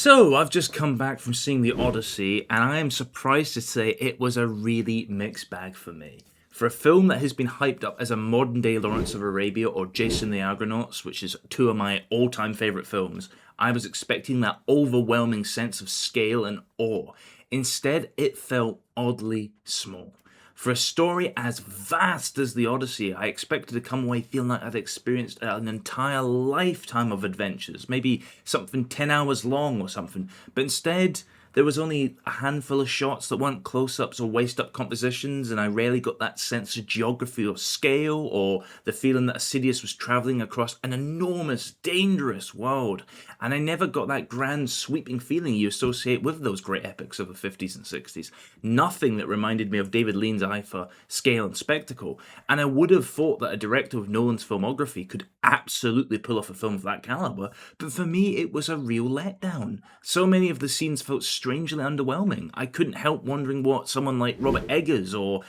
So, I've just come back from seeing the Odyssey, and I am surprised to say it was a really mixed bag for me. For a film that has been hyped up as a modern day Lawrence of Arabia or Jason the Argonauts, which is two of my all time favourite films, I was expecting that overwhelming sense of scale and awe. Instead, it felt oddly small. For a story as vast as the Odyssey, I expected to come away feeling like I'd experienced an entire lifetime of adventures, maybe something 10 hours long or something, but instead there was only a handful of shots that weren't close-ups or waist-up compositions, and I rarely got that sense of geography or scale, or the feeling that Sidious was travelling across an enormous, dangerous world, and I never got that grand, sweeping feeling you associate with those great epics of the 50s and 60s. Nothing that reminded me of David Lean's eye for scale and spectacle, and I would have thought that a director of Nolan's filmography could absolutely pull off a film of that calibre, but for me it was a real letdown. So many of the scenes felt strangely underwhelming. I couldn't help wondering what someone like Robert Eggers or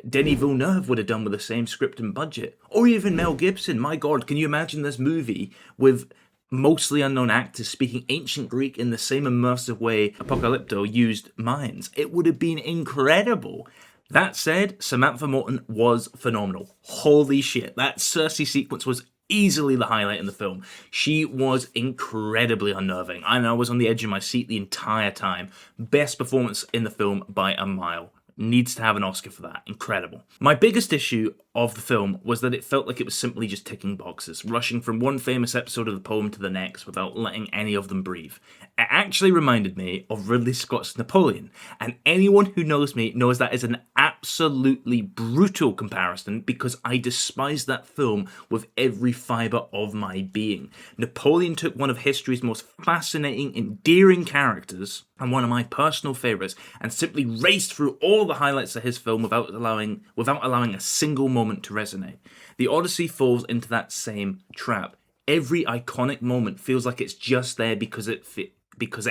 Denis Villeneuve would have done with the same script and budget. Or even Mel Gibson. My God, can you imagine this movie with mostly unknown actors speaking ancient Greek in the same immersive way Apocalypto used mines? It would have been incredible. That said, Samantha Morton was phenomenal. Holy shit, that Cersei sequence was easily the highlight in the film. She was incredibly unnerving, and I was on the edge of my seat the entire time. Best performance in the film by a mile. Needs to have an Oscar for that. Incredible. My biggest issue of the film was that it felt like it was simply just ticking boxes, rushing from one famous episode of the poem to the next without letting any of them breathe. It actually reminded me of Ridley Scott's Napoleon, and anyone who knows me knows that is an absolutely brutal comparison because I despise that film with every fibre of my being. Napoleon took one of history's most fascinating, endearing characters, and one of my personal favourites, and simply raced through all the highlights of his film without allowing a single moment to resonate. The Odyssey falls into that same trap. Every iconic moment feels like it's just there because it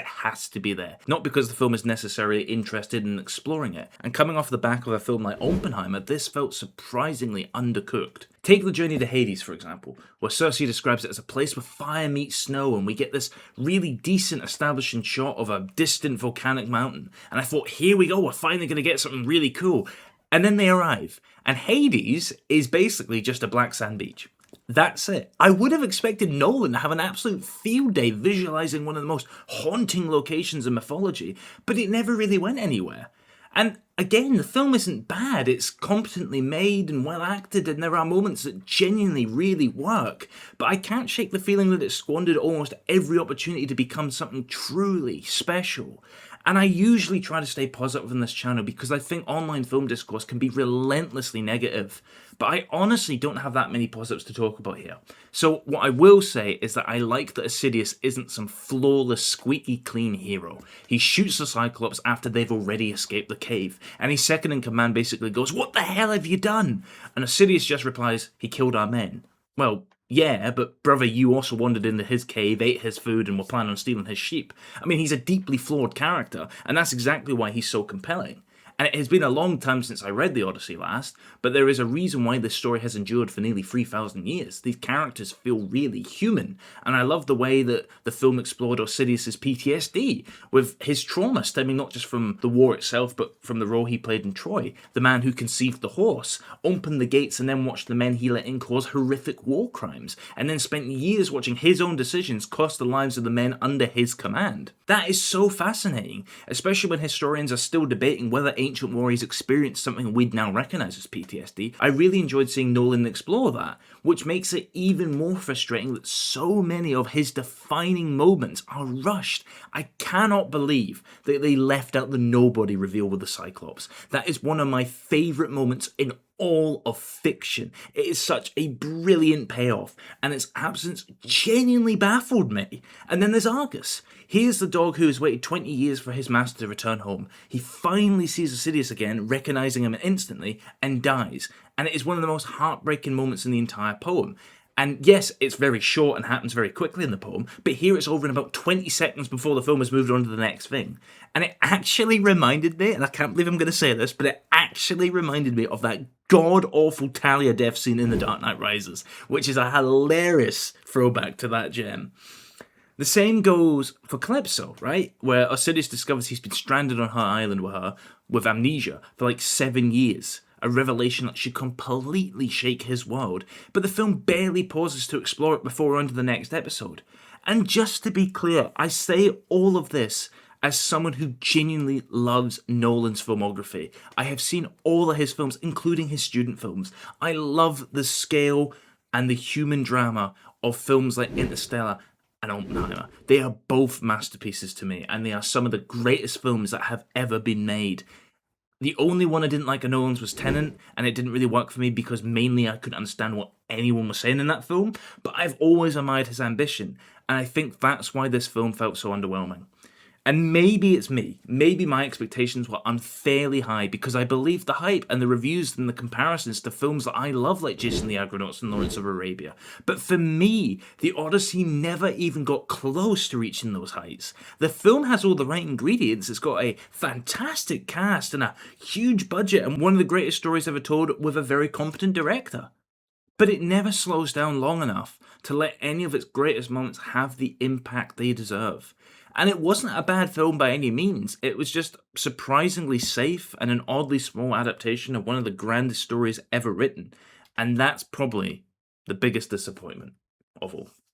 has to be there, not because the film is necessarily interested in exploring it. And coming off the back of a film like Oppenheimer, this felt surprisingly undercooked. Take the journey to Hades, for example, where Cersei describes it as a place where fire meets snow, and we get this really decent establishing shot of a distant volcanic mountain. And I thought, here we go, we're finally going to get something really cool. And then they arrive, and Hades is basically just a black sand beach. That's it. I would have expected Nolan to have an absolute field day visualizing one of the most haunting locations in mythology, but it never really went anywhere. And again, the film isn't bad. It's competently made and well acted, and there are moments that genuinely really work, but I can't shake the feeling that it squandered almost every opportunity to become something truly special. And I usually try to stay positive on this channel because I think online film discourse can be relentlessly negative. But I honestly don't have that many positives to talk about here. So what I will say is that I like that Sidious isn't some flawless, squeaky clean hero. He shoots the Cyclops after they've already escaped the cave, and his second in command basically goes, "What the hell have you done?" And Sidious just replies, "He killed our men." Well, yeah, but brother, you also wandered into his cave, ate his food, and were planning on stealing his sheep. I mean, he's a deeply flawed character, and that's exactly why he's so compelling. And it has been a long time since I read the Odyssey last, but there is a reason why this story has endured for nearly 3,000 years. These characters feel really human, and I love the way that the film explored Sidious's PTSD, with his trauma stemming not just from the war itself, but from the role he played in Troy, the man who conceived the horse, opened the gates and then watched the men he let in cause horrific war crimes, and then spent years watching his own decisions cost the lives of the men under his command. That is so fascinating, especially when historians are still debating whether ancient warriors experienced something we'd now recognise as PTSD. I really enjoyed seeing Nolan explore that, which makes it even more frustrating that so many of his defining moments are rushed. I cannot believe that they left out the nobody reveal with the Cyclops. That is one of my favourite moments in all of fiction. It is such a brilliant payoff, and its absence genuinely baffled me. And then there's Argus. Here's the dog who has waited 20 years for his master to return home. He finally sees Sidious again, recognizing him instantly, and dies. And it is one of the most heartbreaking moments in the entire poem. And yes, it's very short and happens very quickly in the poem, but here it's over in about 20 seconds before the film has moved on to the next thing. And it actually reminded me, and I can't believe I'm going to say this, but it actually reminded me of that god-awful Talia death scene in The Dark Knight Rises, which is a hilarious throwback to that gem. The same goes for Calypso, right? Where Osiris discovers he's been stranded on her island with her with amnesia for like 7 years. A revelation that should completely shake his world, but the film barely pauses to explore it before we're on to the next episode. And just to be clear, I say all of this as someone who genuinely loves Nolan's filmography. I have seen all of his films, including his student films. I love the scale and the human drama of films like Interstellar and Oppenheimer. They are both masterpieces to me, and they are some of the greatest films that have ever been made. The only one I didn't like of Nolan's was Tenet, and it didn't really work for me because mainly I couldn't understand what anyone was saying in that film, but I've always admired his ambition, and I think that's why this film felt so underwhelming. And maybe it's me. Maybe my expectations were unfairly high because I believed the hype and the reviews and the comparisons to films that I love, like Jason the Argonauts and Lawrence of Arabia. But for me, the Odyssey never even got close to reaching those heights. The film has all the right ingredients. It's got a fantastic cast and a huge budget and one of the greatest stories ever told with a very competent director. But it never slows down long enough to let any of its greatest moments have the impact they deserve. And it wasn't a bad film by any means, it was just surprisingly safe and an oddly small adaptation of one of the grandest stories ever written. And that's probably the biggest disappointment of all.